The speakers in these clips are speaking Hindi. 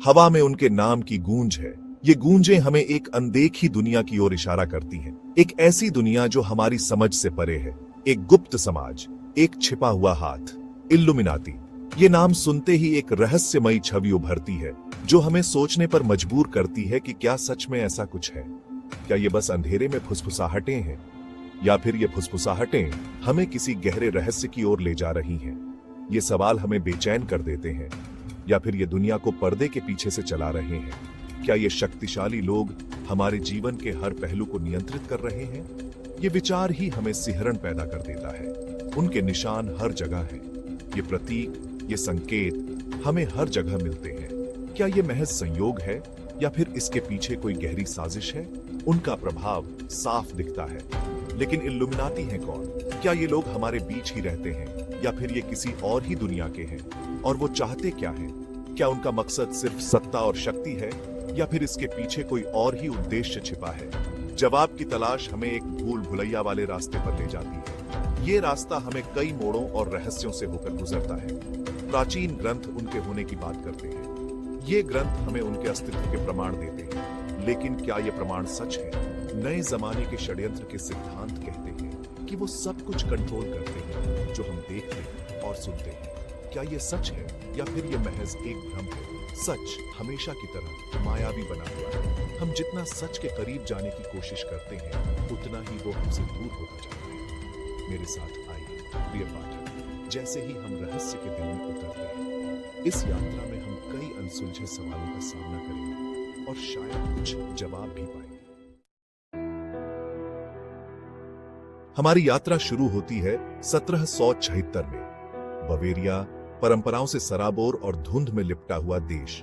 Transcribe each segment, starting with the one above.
हवा में उनके नाम की गूंज है। ये गूंजें हमें एक अनदेखी दुनिया की ओर इशारा करती हैं, एक ऐसी दुनिया जो हमारी समझ से परे है, एक गुप्त समाज, एक छिपा हुआ हाथ, इल्लुमिनाती। ये नाम सुनते ही एक रहस्यमयी छवि उभरती है जो हमें सोचने पर मजबूर करती है कि क्या सच में ऐसा कुछ है? क्या ये बस अंधेरे में फुसफुसाहटें हैं, या फिर ये फुसफुसाहटें हमें किसी गहरे रहस्य की ओर ले जा रही हैं? ये सवाल हमें बेचैन कर देते हैं। या फिर ये दुनिया को पर्दे के पीछे से चला रहे हैं? क्या ये शक्तिशाली लोग हमारे जीवन के हर पहलू को नियंत्रित कर रहे हैं? ये विचार ही हमें सिहरन पैदा कर देता है। उनके निशान हर जगह हैं। ये प्रतीक, ये संकेत हमें हर जगह मिलते हैं। क्या ये महज संयोग है या फिर इसके पीछे कोई गहरी साजिश है? उनका प्रभाव साफ दिखता है, लेकिन इल्लुमिनाती हैं कौन? क्या ये लोग हमारे बीच ही रहते हैं या फिर ये किसी और ही दुनिया के हैं? और वो चाहते क्या हैं? क्या उनका मकसद सिर्फ सत्ता और शक्ति है या फिर इसके पीछे कोई और ही उद्देश्य छिपा है? जवाब की तलाश हमें एक भूल भुलैया वाले रास्ते पर ले जाती है। ये रास्ता हमें कई मोड़ों और रहस्यों से होकर गुजरता है। प्राचीन ग्रंथ उनके होने की बात करते हैं। ये ग्रंथ हमें उनके अस्तित्व के प्रमाण देते हैं, लेकिन क्या ये प्रमाण सच है? नए जमाने के षड्यंत्र के सिद्धांत कहते हैं कि वो सब कुछ कंट्रोल करते हैं जो हम देखते हैं और सुनते हैं। क्या ये सच है या फिर ये महज एक भ्रम है? सच हमेशा की तरह मायावी बना हुआ है। हम जितना सच के करीब जाने की कोशिश करते हैं, उतना ही वो हमसे दूर होता जाता है। मेरे साथ आइए प्रिय पाठक, जैसे ही हम रहस्य के दिल में उतरते हैं, इस यात्रा में हम कई अनसुलझे सवालों का सामना करेंगे और शायद कुछ जवाब भी पाएंगे। हमारी यात्रा शुरू होती है 1776 में। बवेरिया, परंपराओं से सराबोर और धुंध में लिपटा हुआ देश।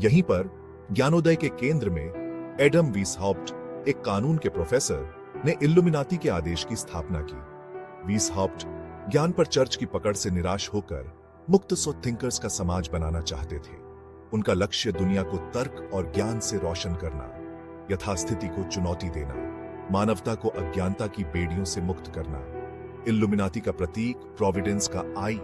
यहीं पर ज्ञानोदय के केंद्र में एडम वीसहाउप्ट, एक कानून के प्रोफेसर, ने इल्लुमिनाती के आदेश की स्थापना की। वीसहाउप्ट ज्ञान पर चर्च की पकड़ से निराश होकर मुक्त सौ थिंकर्स का समाज बनाना चाहते थे। उनका लक्ष्य दुनिया को तर्क और ज्ञान से रोशन करना, यथास्थिति को चुनौती देना, मानवता को अज्ञानता की बेड़ियों से मुक्त करना। इल्लुमिनाती का प्रतीक प्रोविडेंस का आई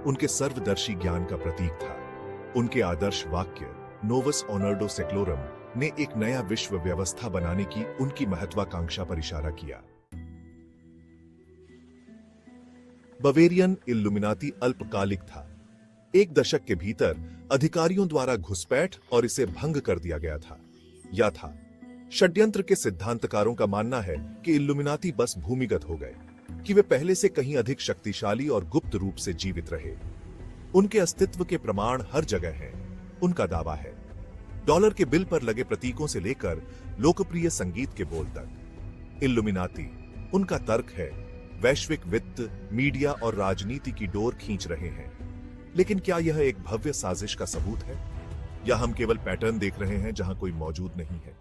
उनके सर्वदर्शी ज्ञान का प्रतीक था। उनके आदर्श वाक्य नोवस ऑनर्डो सेक्लोरम ने एक नया विश्व व्यवस्था बनाने की उनकी महत्वाकांक्षा पर इशारा किया। बवेरियन इल्लुमिनाती अल्पकालिक था। एक दशक के भीतर अधिकारियों द्वारा घुसपैठ और इसे भंग कर दिया गया था। या था षड्यंत्र के सिद्धांतकारों का मानना है कि इल्लुमिनाती बस भूमिगत हो गए, कि वे पहले से कहीं अधिक शक्तिशाली और गुप्त रूप से जीवित रहे। उनके अस्तित्व के प्रमाण हर जगह हैं, उनका दावा है। डॉलर के बिल पर लगे प्रतीकों से लेकर लोकप्रिय संगीत के बोल तक। इल्लुमिनाती, उनका तर्क है, वैश्विक वित्त, मीडिया और राजनीति की डोर खींच रहे हैं। लेकिन क्या यह एक भव्य साजिश का सबूत है, या हम केवल पैटर्न देख रहे हैं जहां कोई मौजूद नहीं है?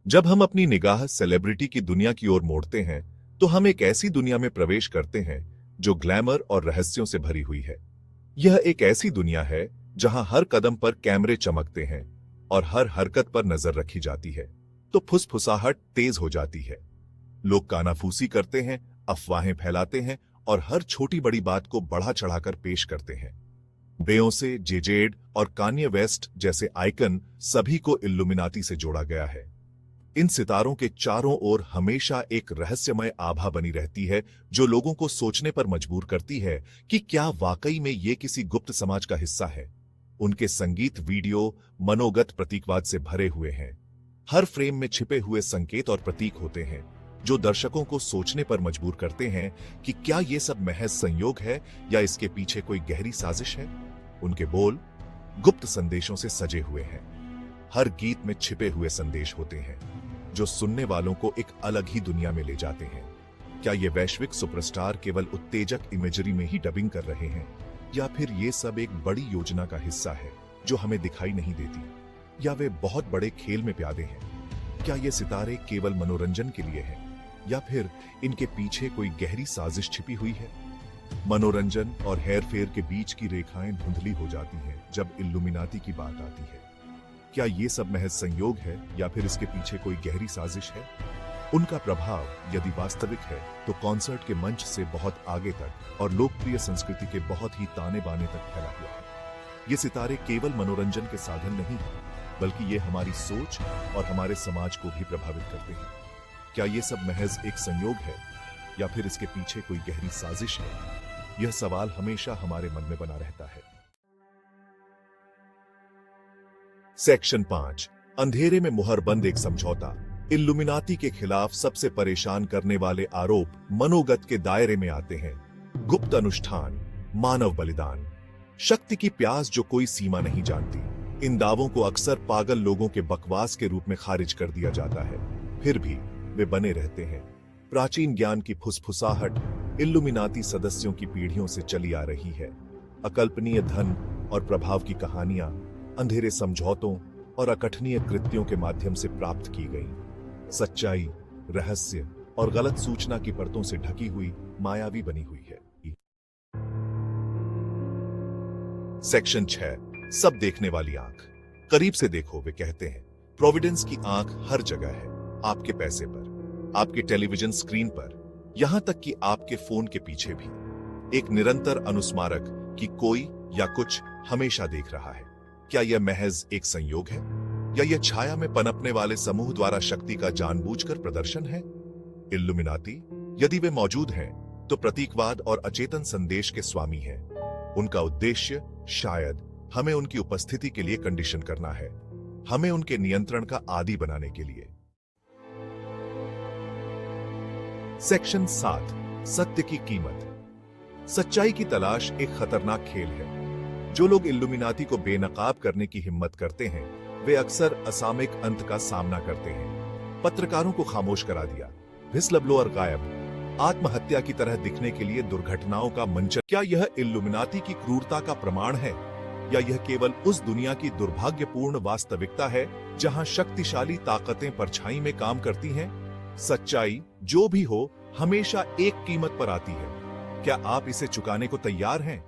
जब हम अपनी निगाह सेलिब्रिटी की दुनिया की ओर मोड़ते हैं, तो हम एक ऐसी दुनिया में प्रवेश करते हैं जो ग्लैमर और रहस्यों से भरी हुई है। यह एक ऐसी दुनिया है जहां हर कदम पर कैमरे चमकते हैं और हर हरकत पर नजर रखी जाती है, तो फुसफुसाहट तेज हो जाती है। लोग कानाफूसी करते हैं, अफवाहें फैलाते हैं और हर छोटी बड़ी बात को बढ़ा चढ़ाकर पेश करते हैं। बेयोंसे, जेजेड और कान्ये वेस्ट जैसे आइकन सभी को इल्लुमिनाती से जोड़ा गया है। इन सितारों के चारों ओर हमेशा एक रहस्यमय आभा बनी रहती है जो लोगों को सोचने पर मजबूर करती है कि क्या वाकई में ये किसी गुप्त समाज का हिस्सा है। उनके संगीत वीडियो मनोगत प्रतीकवाद से भरे हुए हैं। हर फ्रेम में छिपे हुए संकेत और प्रतीक होते हैं जो दर्शकों को सोचने पर मजबूर करते हैं कि क्या ये सब महज संयोग है या इसके पीछे कोई गहरी साजिश है। उनके बोल गुप्त संदेशों से सजे हुए हैं। हर गीत में छिपे हुए संदेश होते हैं जो सुनने वालों को एक अलग ही दुनिया में ले जाते हैं। क्या ये वैश्विक सुपरस्टार केवल उत्तेजक इमेजरी में ही डबिंग कर रहे हैं, या फिर ये सब एक बड़ी योजना का हिस्सा है जो हमें दिखाई नहीं देती, या वे बहुत बड़े खेल में प्यादे हैं? क्या ये सितारे केवल मनोरंजन के लिए हैं, या फिर इनके पीछे कोई गहरी साजिश छिपी हुई है? मनोरंजन और हेरफेर के बीच की रेखाएं धुंधली हो जाती हैं जब इल्लुमिनाती की बात आती है। क्या ये सब महज संयोग है या फिर इसके पीछे कोई गहरी साजिश है? उनका प्रभाव यदि वास्तविक है तो कॉन्सर्ट के मंच से बहुत आगे तक और लोकप्रिय संस्कृति के बहुत ही ताने बाने तक फैला हुआ है। ये सितारे केवल मनोरंजन के साधन नहीं बल्कि ये हमारी सोच और हमारे समाज को भी प्रभावित करते हैं। क्या ये सब महज एक संयोग है या फिर इसके पीछे कोई गहरी साजिश है? यह सवाल हमेशा हमारे मन में बना रहता है। सेक्शन 5, अंधेरे में मुहरबंद एक समझौता। इल्लुमिनाती के खिलाफ सबसे परेशान करने वाले आरोप मनोगत के दायरे में आते हैं। गुप्त अनुष्ठान, मानव बलिदान, शक्ति की प्यास जो कोई सीमा नहीं जानती। इन दावों को अक्सर पागल लोगों के बकवास के रूप में खारिज कर दिया जाता है, फिर भी वे बने रहते हैं। प्राचीन ज्ञान की फुसफुसाहट इल्लुमिनाती सदस्यों की पीढ़ियों से चली आ रही है। अकल्पनीय धन और प्रभाव की कहानियां अंधेरे समझौतों और अकथनीय कृत्यों के माध्यम से प्राप्त की गई। सच्चाई, रहस्य और गलत सूचना की परतों से ढकी हुई मायावी बनी हुई है। सेक्शन 6, सब देखने वाली आंख। करीब से देखो, वे कहते हैं। प्रोविडेंस की आंख हर जगह है, आपके पैसे पर, आपके टेलीविजन स्क्रीन पर, यहां तक कि आपके फोन के पीछे भी। एक निरंतर अनुस्मारक कि कोई या कुछ हमेशा देख रहा है। क्या यह महज एक संयोग है या यह छाया में पनपने वाले समूह द्वारा शक्ति का जानबूझकर प्रदर्शन है? इल्लुमिनाती, यदि वे मौजूद हैं, तो प्रतीकवाद और अचेतन संदेश के स्वामी हैं। उनका उद्देश्य शायद हमें उनकी उपस्थिति के लिए कंडीशन करना है, हमें उनके नियंत्रण का आदी बनाने के लिए। सेक्शन 7, सत्य की कीमत। सच्चाई की तलाश एक खतरनाक खेल है। जो लोग इल्लुमिनाती को बेनकाब करने की हिम्मत करते हैं, वे अक्सर असामयिक अंत का सामना करते हैं। पत्रकारों को खामोश करा दिया, व्हिसलब्लोअर गायब, आत्महत्या की तरह दिखने के लिए दुर्घटनाओं का मंचन। क्या यह इल्लुमिनाती की क्रूरता का प्रमाण है या यह केवल उस दुनिया की दुर्भाग्यपूर्ण वास्तविकता है जहां शक्तिशाली ताकतें परछाई में काम करती हैं? सच्चाई जो भी हो हमेशा एक कीमत पर आती है। क्या आप इसे चुकाने को तैयार हैं?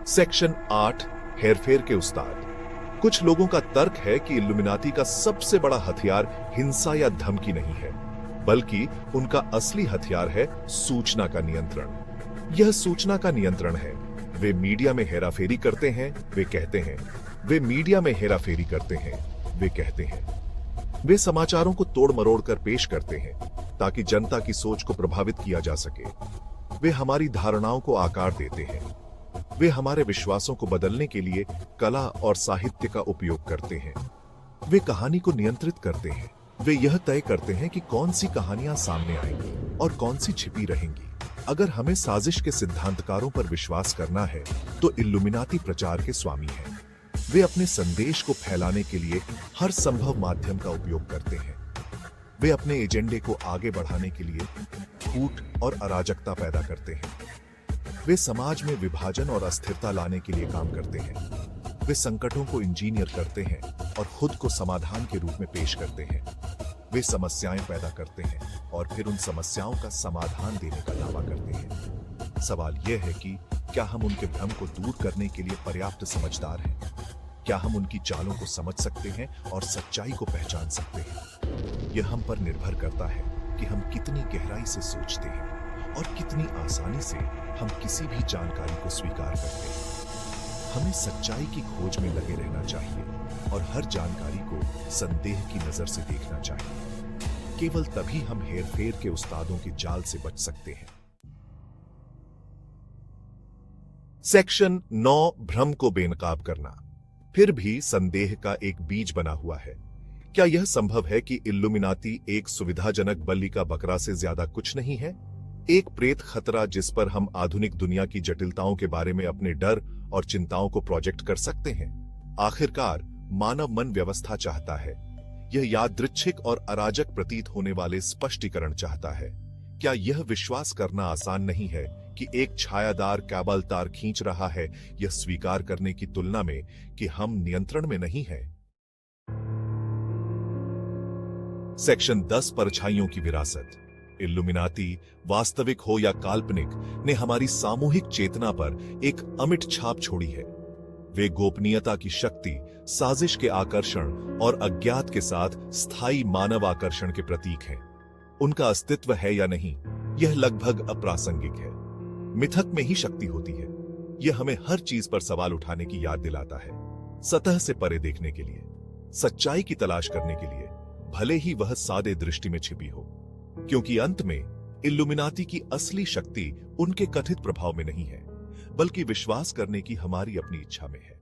सेक्शन 8, हेरफेर के उस्ताद। कुछ लोगों का तर्क है कि इल्लुमिनाती का सबसे बड़ा हथियार हिंसा या धमकी नहीं है, बल्कि उनका असली हथियार है सूचना का नियंत्रण। यह सूचना का नियंत्रण है। वे मीडिया में हेराफेरी करते हैं, वे कहते हैं। वे मीडिया में हेराफेरी करते हैं, वे कहते हैं। वे समाचारों को तोड़ मरोड़ कर पेश करते हैं ताकि जनता की सोच को प्रभावित किया जा सके। वे हमारी धारणाओं को आकार देते हैं। वे हमारे विश्वासों को बदलने के लिए कला और साहित्य का उपयोग करते हैं। वे कहानी को नियंत्रित करते हैं। वे यह तय करते हैं कि कौन सी कहानियां सामने आएंगी और कौन सी छिपी रहेंगी। अगर हमें साजिश के सिद्धांतकारों पर विश्वास करना है, तो इल्लुमिनाती प्रचार के स्वामी हैं। वे अपने संदेश को फैलाने के लिए हर संभव माध्यम का उपयोग करते हैं। वे अपने एजेंडे को आगे बढ़ाने के लिए फूट और अराजकता पैदा करते हैं। वे समाज में विभाजन और अस्थिरता लाने के लिए काम करते हैं। वे संकटों को इंजीनियर करते हैं और खुद को समाधान के रूप में पेश करते हैं। वे समस्याएं पैदा करते हैं और फिर उन समस्याओं का समाधान देने का दावा करते हैं। सवाल यह है कि क्या हम उनके भ्रम को दूर करने के लिए पर्याप्त समझदार हैं? क्या हम उनकी चालों को समझ सकते हैं और सच्चाई को पहचान सकते हैं? यह हम पर निर्भर करता है कि हम कितनी गहराई से सोचते हैं और कितनी आसानी से हम किसी भी जानकारी को स्वीकार करते हैं। हमें सच्चाई की खोज में लगे रहना चाहिए और हर जानकारी को संदेह की नजर से देखना चाहिए। केवल तभी हम हेरफेर के उस्तादों के जाल से बच सकते हैं। सेक्शन 9, भ्रम को बेनकाब करना। फिर भी संदेह का एक बीज बना हुआ है। क्या यह संभव है कि इल्लुमिनाती एक सुविधाजनक बल्ली का बकरा से ज्यादा कुछ नहीं है? एक प्रेत खतरा जिस पर हम आधुनिक दुनिया की जटिलताओं के बारे में अपने डर और चिंताओं को प्रोजेक्ट कर सकते हैं। आखिरकार मानव मन व्यवस्था चाहता है। यह यादृच्छिक और अराजक प्रतीत होने वाले स्पष्टीकरण चाहता है। क्या यह विश्वास करना आसान नहीं है कि एक छायादार कैबल तार खींच रहा है, यह स्वीकार करने की तुलना में कि हम नियंत्रण में नहीं हैं? सेक्शन 10, परछाइयों की विरासत। इल्लुमिनाती, वास्तविक हो या काल्पनिक, ने हमारी सामूहिक चेतना पर एक अमिट छाप छोड़ी है। वे गोपनीयता की शक्ति, साजिश के आकर्षण और अज्ञात के साथ स्थायी मानव आकर्षण के प्रतीक हैं। उनका अस्तित्व है या नहीं, यह लगभग अप्रासंगिक है। मिथक में ही शक्ति होती है। यह हमें हर चीज पर सवाल उठाने की याद दिलाता है, सतह से परे देखने के लिए, सच्चाई की तलाश करने के लिए, भले ही वह सादे दृष्टि में छिपी हो। क्योंकि अंत में इल्यूमिनाती की असली शक्ति उनके कथित प्रभाव में नहीं है, बल्कि विश्वास करने की हमारी अपनी इच्छा में है।